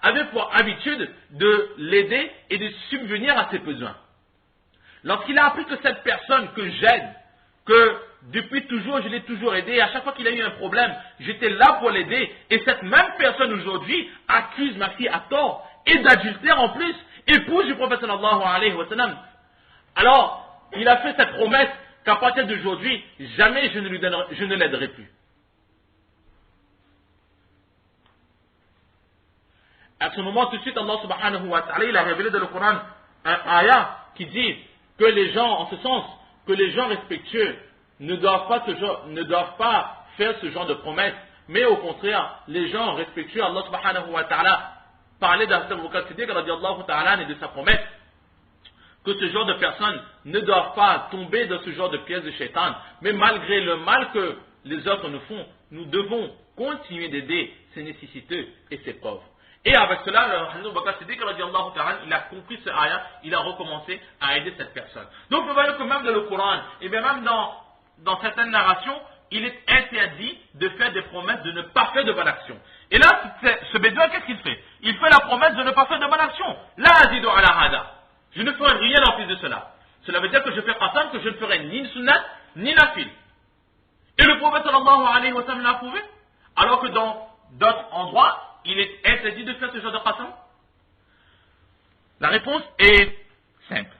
avait pour habitude de l'aider et de subvenir à ses besoins. Lorsqu'il a appris que cette personne que j'aide, que depuis toujours je l'ai toujours aidé, et à chaque fois qu'il a eu un problème, j'étais là pour l'aider, et cette même personne aujourd'hui accuse ma fille à tort, et d'adultère en plus, épouse du prophète sallallahu alayhi wa sallam. Alors, il a fait cette promesse qu'à partir d'aujourd'hui, jamais je ne l'aiderai plus. À ce moment, tout de suite, Allah subhanahu wa ta'ala, il a révélé dans le Coran un ayah qui dit que les gens, en ce sens, que les gens respectueux ne doivent pas faire ce genre de promesses, mais au contraire, les gens respectueux, Allah subhanahu wa ta'ala parlait d'Hazrat Abu Bakr Siddiq radiyallahu ta'ala et de sa promesse, que ce genre de personnes ne doivent pas tomber dans ce genre de pièces de shaitan, mais malgré le mal que les autres nous font, nous devons continuer d'aider ces nécessiteux et ces pauvres. Et avec cela, le Hazrat Abu Bakr Siddiq radiyallahu ta'ala, il a compris ce ayah, il a recommencé à aider cette personne. Donc vous voyez que même dans le Coran, et bien même dans certaines narrations, il est interdit de faire des promesses de ne pas faire de bonne action. Et là, ce bédouin, qu'est-ce qu'il fait? Il fait la promesse de ne pas faire de bonne action. La azidu ala hada. Je ne ferai rien en plus de cela. Cela veut dire que je fais qasam que je ne ferai ni une sunnat, ni nafil. Et le prophète sallallahu alayhi wa sallam l'a approuvé. Alors que dans d'autres endroits, il est interdit de faire ce genre de qasam. La réponse est simple.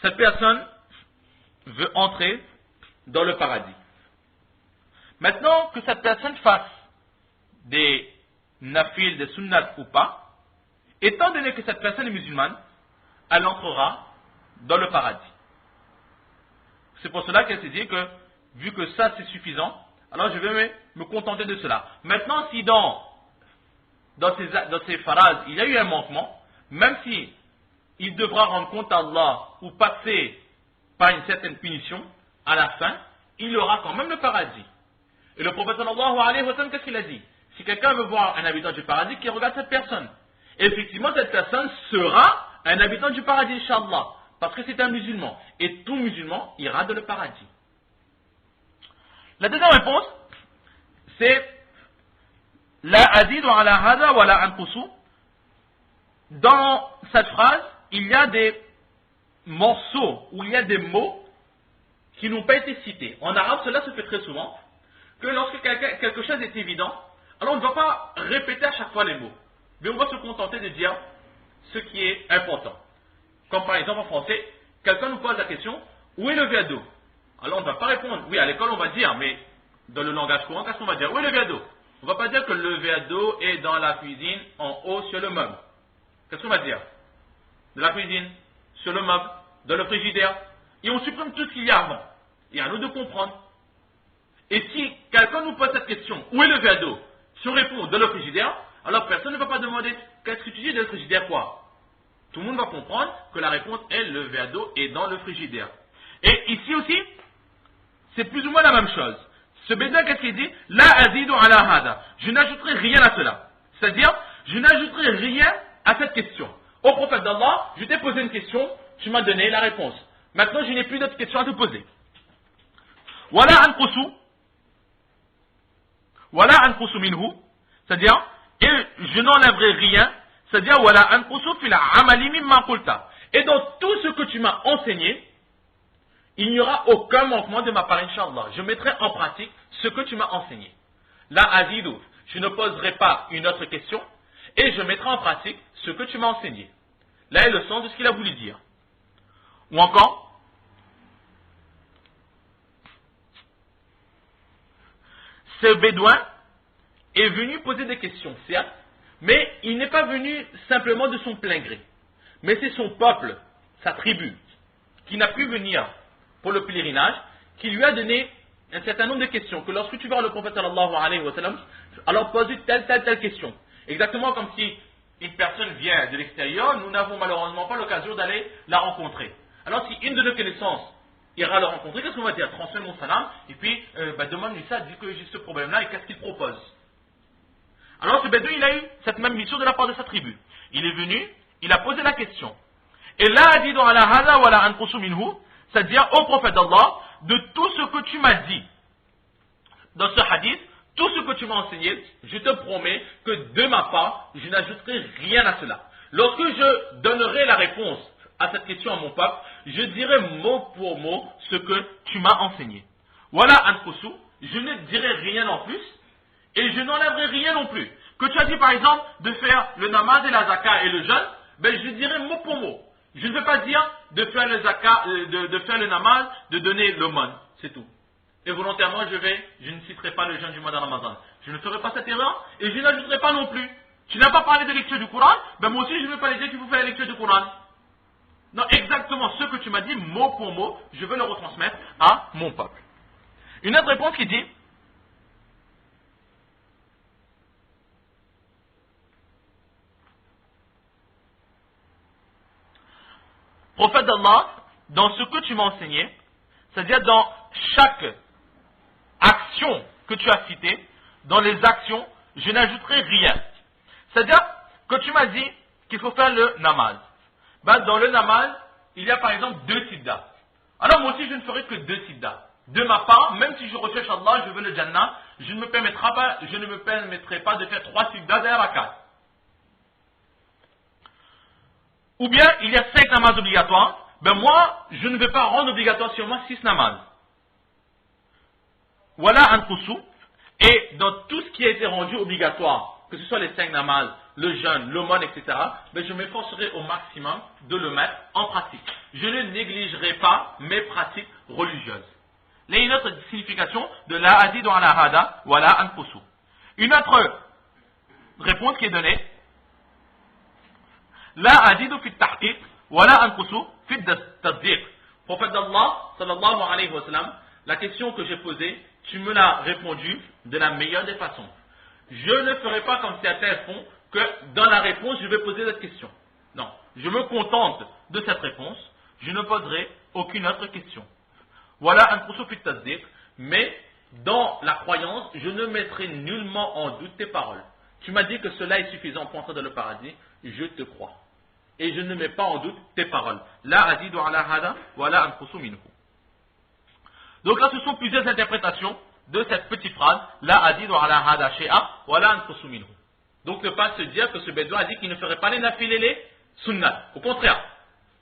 Cette personne veut entrer dans le paradis. Maintenant que cette personne fasse des nafil, des sunnat ou pas, étant donné que cette personne est musulmane, elle entrera dans le paradis. C'est pour cela qu'elle s'est dit que, vu que ça c'est suffisant, alors je vais me contenter de cela. Maintenant, si dans ces phrases, il y a eu un manquement, même si il devra rendre compte à Allah ou passer par une certaine punition, à la fin, il aura quand même le paradis. Et le prophète sallallahu alayhi wa sallam, qu'est-ce qu'il a dit? Si quelqu'un veut voir un habitant du paradis, qu'il regarde cette personne. Et effectivement, cette personne sera un habitant du paradis, Inch'Allah. Parce que c'est un musulman. Et tout musulman ira dans le paradis. La deuxième réponse, c'est La azidu ala hada wa la anqusu. Dans cette phrase, il y a des morceaux, ou il y a des mots qui n'ont pas été cités. En arabe, cela se fait très souvent, que lorsque quelque chose est évident, alors on ne va pas répéter à chaque fois les mots, mais on va se contenter de dire ce qui est important. Comme par exemple en français, quelqu'un nous pose la question, où est le verre d'eau? Alors on ne va pas répondre, oui à l'école on va dire, mais dans le langage courant, qu'est-ce qu'on va dire? Où est le verre d'eau? On ne va pas dire que le verre d'eau est dans la cuisine, en haut sur le meuble. Qu'est-ce qu'on va dire? De la cuisine, sur le meuble, dans le frigidaire. Et on supprime tout ce qu'il y a avant. Et à nous de comprendre. Et si quelqu'un nous pose cette question, où est le verre d'eau? Si on répond dans le frigidaire, alors personne ne va pas demander, qu'est-ce que tu dis dans le frigidaire quoi? Tout le monde va comprendre que la réponse est le verre d'eau est dans le frigidaire. Et ici aussi, c'est plus ou moins la même chose. Ce bédouin, qu'est-ce qu'il dit? La azidu ala hada. Je n'ajouterai rien à cela. C'est-à-dire, je n'ajouterai rien à cette question. Au prophète d'Allah, je t'ai posé une question, tu m'as donné la réponse. Maintenant, je n'ai plus d'autres questions à te poser. Wala anqusu. Wala anqusu minhu. C'est-à dire, et je n'enlèverai rien. C'est-à-dire, wala anqusu fil amali mimma qulta. Et dans tout ce que tu m'as enseigné, il n'y aura aucun manquement de ma part, Inch'Allah. Je mettrai en pratique ce que tu m'as enseigné. La azidu, je ne poserai pas une autre question et je mettrai en pratique ce que tu m'as enseigné. Là est le sens de ce qu'il a voulu dire. Ou encore, ce bédouin est venu poser des questions, certes, mais il n'est pas venu simplement de son plein gré. Mais c'est son peuple, sa tribu, qui n'a pu venir pour le pèlerinage, qui lui a donné un certain nombre de questions, que lorsque tu vois le prophète sallallahu alayhi wa sallam, alors pose telle question. Exactement comme si une personne vient de l'extérieur, nous n'avons malheureusement pas l'occasion d'aller la rencontrer. Alors si une de nos connaissances ira la rencontrer, qu'est-ce qu'on va dire? Transmets mon salam, et puis demande-lui ça, dis que j'ai ce problème-là, et qu'est-ce qu'il propose? Alors ce bédouin, il a eu cette même mission de la part de sa tribu. Il est venu, il a posé la question. Et là, dit dans la hada wa la anqusu minhu, c'est-à-dire au prophète d'Allah, de tout ce que tu m'as dit dans ce hadith, tout ce que tu m'as enseigné, je te promets que de ma part, je n'ajouterai rien à cela. Lorsque je donnerai la réponse à cette question à mon peuple, je dirai mot pour mot ce que tu m'as enseigné. Voilà Anfusu, je ne dirai rien en plus et je n'enlèverai rien non plus. Que tu as dit par exemple de faire le namaz et la zakat et le jeûne, ben je dirai mot pour mot. Je ne veux pas dire de faire le zakat, de faire le namaz, de donner l'aumône, c'est tout. Et volontairement je ne citerai pas le jeûne du mois de Ramadan. Je ne ferai pas cette erreur et je n'ajouterai pas non plus. Tu n'as pas parlé de lecture du Coran, ben moi aussi je ne veux pas dire qu'il faut faire la lecture du Coran. Non, exactement ce que tu m'as dit, mot pour mot, je veux le retransmettre à mon peuple. Une autre réponse qui dit, prophète d'Allah, dans ce que tu m'as enseigné, c'est-à-dire dans chaque action que tu as citée, dans les actions, je n'ajouterai rien. C'est-à-dire que tu m'as dit qu'il faut faire le namaz. Ben, dans le namaz, il y a par exemple 2 siddas. Alors moi aussi je ne ferai que 2 siddas. De ma part, même si je recherche Allah, je veux le Jannah, je ne me permettrai pas de faire 3 siddas d'un rakat. Ou bien il y a 5 namazs obligatoires, ben moi je ne vais pas rendre obligatoire sur moi 6 namazs. Voilà un koussou. Et dans tout ce qui a été rendu obligatoire, que ce soit les 5 namazs, le jeûne, l'aumône, etc., ben je m'efforcerai au maximum de le mettre en pratique. Je ne négligerai pas mes pratiques religieuses. Là, une autre signification de la hadid ou la hada, voilà un koussou. Une autre réponse qui est donnée, la hadid fi tahqiq, voilà un koussou fi tasdiq. Prophète d'Allah, sallallahu alayhi wa sallam, la question que j'ai posée, tu me l'as répondu de la meilleure des façons. Je ne ferai pas comme certains font, que dans la réponse, je vais poser cette question. Non, je me contente de cette réponse, je ne poserai aucune autre question. Voilà un koussou fi tasdiq, mais dans la croyance, je ne mettrai nullement en doute tes paroles. Tu m'as dit que cela est suffisant pour entrer dans le paradis, je te crois. Et je ne mets pas en doute tes paroles. La azidu ala hada, voilà un koussou minhu. Donc là, ce sont plusieurs interprétations de cette petite phrase, la azidu ala hada shay'a, voilà un koussou minhu. Donc ne pas se dire que ce bédouin a dit qu'il ne ferait pas les nafil et les sunnat. Au contraire,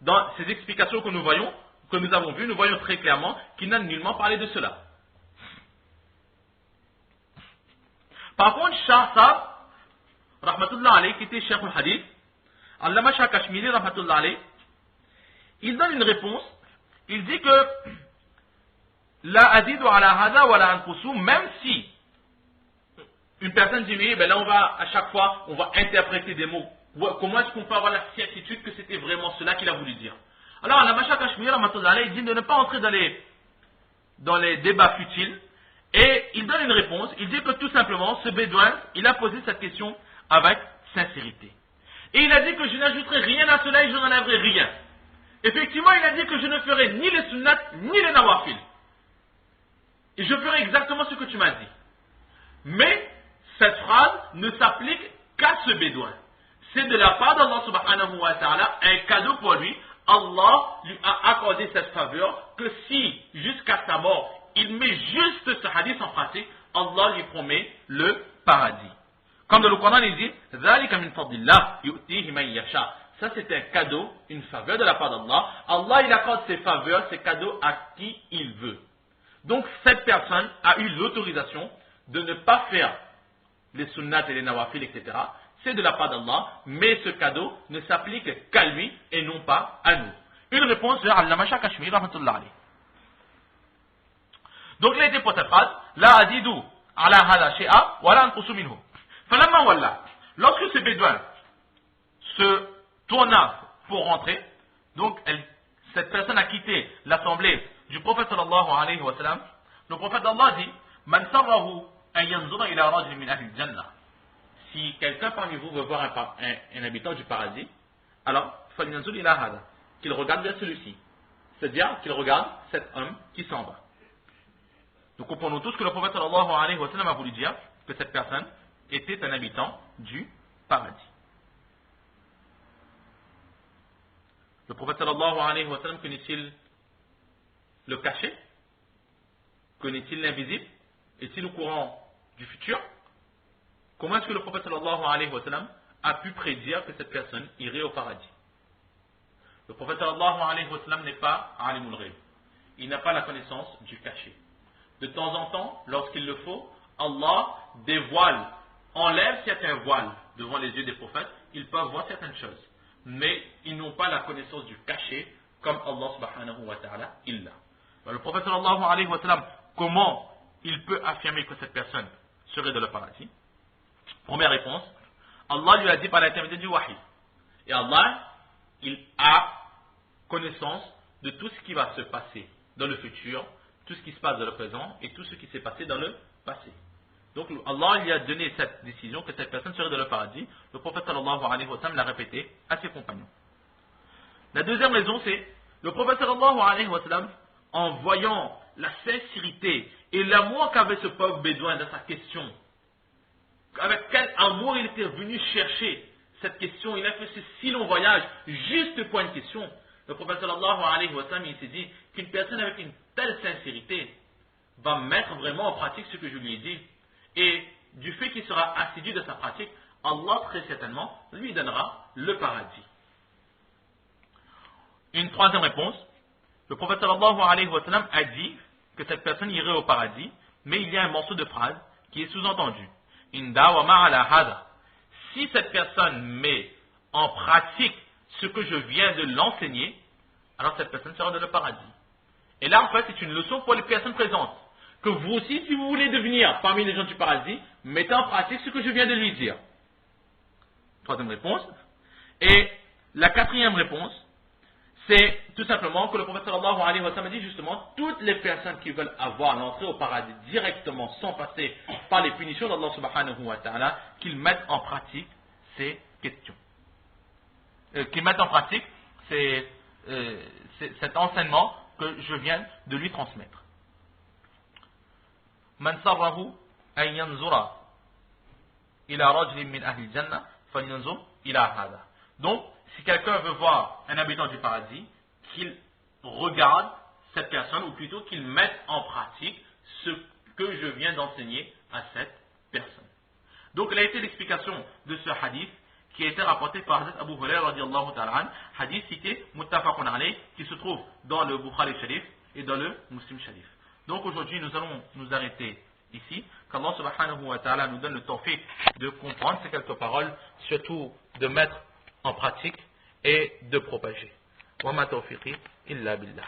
dans ces explications que nous voyons, que nous avons vues, nous voyons très clairement qu'il n'a nullement parlé de cela. Par contre, Shah Sab, rahmatullah alayhi, qui était Cheikh al-Hadith, Allama Shah Kashmiri, rahmatullah alayhi, il donne une réponse, il dit que la azidu ala hada wa la anfusu, même si une personne dit, oui, ben là on va, à chaque fois, on va interpréter des mots. Comment est-ce qu'on peut avoir la certitude que c'était vraiment cela qu'il a voulu dire? Alors, la Macha Kashmir, il dit de ne pas entrer dans les débats futiles. Et il donne une réponse. Il dit que tout simplement, ce bédouin, il a posé cette question avec sincérité. Et il a dit que je n'ajouterai rien à cela et je n'enlèverai rien. Effectivement, il a dit que je ne ferai ni les sunnat, ni les nawafil. Et je ferai exactement ce que tu m'as dit. Mais, cette phrase ne s'applique qu'à ce bédouin. C'est de la part d'Allah subhanahu wa ta'ala un cadeau pour lui. Allah lui a accordé cette faveur que si, jusqu'à sa mort, il met juste ce hadith en pratique, Allah lui promet le paradis. Comme dans le Coran, il dit ذَلِكَ مِنْ فَضْلِ اللَّهِ يُؤْتِيهِ مَنْ يَشَاءُ. Ça, c'est un cadeau, une faveur de la part d'Allah. Allah, il accorde ses faveurs, ses cadeaux à qui il veut. Donc, cette personne a eu l'autorisation de ne pas faire les sunnats et les nawafil, etc. C'est de la part d'Allah, mais ce cadeau ne s'applique qu'à lui et non pas à nous. Une réponse de Allama Shah Kashmiri, rahmatullah alayhi. Donc, il a été pour cette phrase, la azidu ala hada shay'a wa la anqusu minhu. Falamma walla. Lorsque ce bédouin se tourna pour rentrer, donc cette personne a quitté l'assemblée du prophète sallallahu alayhi wa sallam, le prophète d'Allah dit, man sarrahu an yanzura ila rajul min ahli al-jannah. Si quelqu'un parmi vous veut voir un habitant du paradis, alors, qu'il regarde vers celui-ci. C'est-à-dire qu'il regarde cet homme qui s'en va. Nous comprenons tous que le prophète sallallahu alayhi wa sallam a voulu dire que cette personne était un habitant du paradis. Le prophète sallallahu alayhi wa sallam connaît-il le cacher? Connaît-il l'invisible? Est-il au courant du futur? Comment est-ce que le prophète sallallahu alayhi wa sallam a pu prédire que cette personne irait au paradis? Le prophète sallallahu alayhi wa sallam n'est pas alimul ghayb. Il n'a pas la connaissance du caché. De temps en temps, lorsqu'il le faut, Allah dévoile, enlève certains voiles devant les yeux des prophètes. Ils peuvent voir certaines choses. Mais ils n'ont pas la connaissance du caché comme Allah subhanahu wa ta'ala il l'a. Le prophète sallallahu alayhi wa sallam, comment il peut affirmer que cette personne serait dans le paradis? Première réponse, Allah lui a dit par l'intermédiaire du wahi. Et Allah, il a connaissance de tout ce qui va se passer dans le futur, tout ce qui se passe dans le présent et tout ce qui s'est passé dans le passé. Donc Allah lui a donné cette décision que cette personne serait dans le paradis. Le prophète sallallahu alayhi wa sallam l'a répété à ses compagnons. La deuxième raison, c'est le prophète sallallahu alayhi wa sallam, en voyant la sincérité et l'amour qu'avait ce pauvre bédouin dans sa question, avec quel amour il était venu chercher cette question, il a fait ce si long voyage juste pour une question. Le prophète sallallahu alayhi wa sallam, il s'est dit qu'une personne avec une telle sincérité va mettre vraiment en pratique ce que je lui ai dit. Et du fait qu'il sera assidu de sa pratique, Allah très certainement lui donnera le paradis. Une troisième réponse, le prophète sallallahu alayhi wa sallam a dit que cette personne irait au paradis, mais il y a un morceau de phrase qui est sous-entendu. Inda wa ma'ala hada. Si cette personne met en pratique ce que je viens de l'enseigner, alors cette personne sera dans le paradis. Et là, en fait, c'est une leçon pour les personnes présentes. Que vous aussi, si vous voulez devenir parmi les gens du paradis, mettez en pratique ce que je viens de lui dire. Troisième réponse. Et la quatrième réponse, c'est tout simplement que le prophète sallallahu alayhi wa sallam a dit justement, toutes les personnes qui veulent avoir l'entrée au paradis directement sans passer par les punitions d'Allah subhanahu wa ta'ala, qu'ils mettent en pratique ces questions. Qu'ils mettent en pratique cet enseignement que je viens de lui transmettre. Man sarrahu an yanzura ila rajulin min ahli al-jannah falyanzur ila hada. Donc, si quelqu'un veut voir un habitant du paradis, qu'il regarde cette personne, ou plutôt qu'il mette en pratique ce que je viens d'enseigner à cette personne. Donc, il a été l'explication de ce hadith qui a été rapporté par Hazrat Abu Hurayra radiyallahu ta'ala an, hadith cité muttafaqun alayh, qui se trouve dans le Bukhari Sharif et dans le Muslim Sharif. Donc aujourd'hui nous allons nous arrêter ici, qu'Allah subhanahu wa ta'ala nous donne le tawfiq de comprendre ces quelques paroles, surtout de mettre en pratique et de propager. Wa ma tawfiqi illa billah.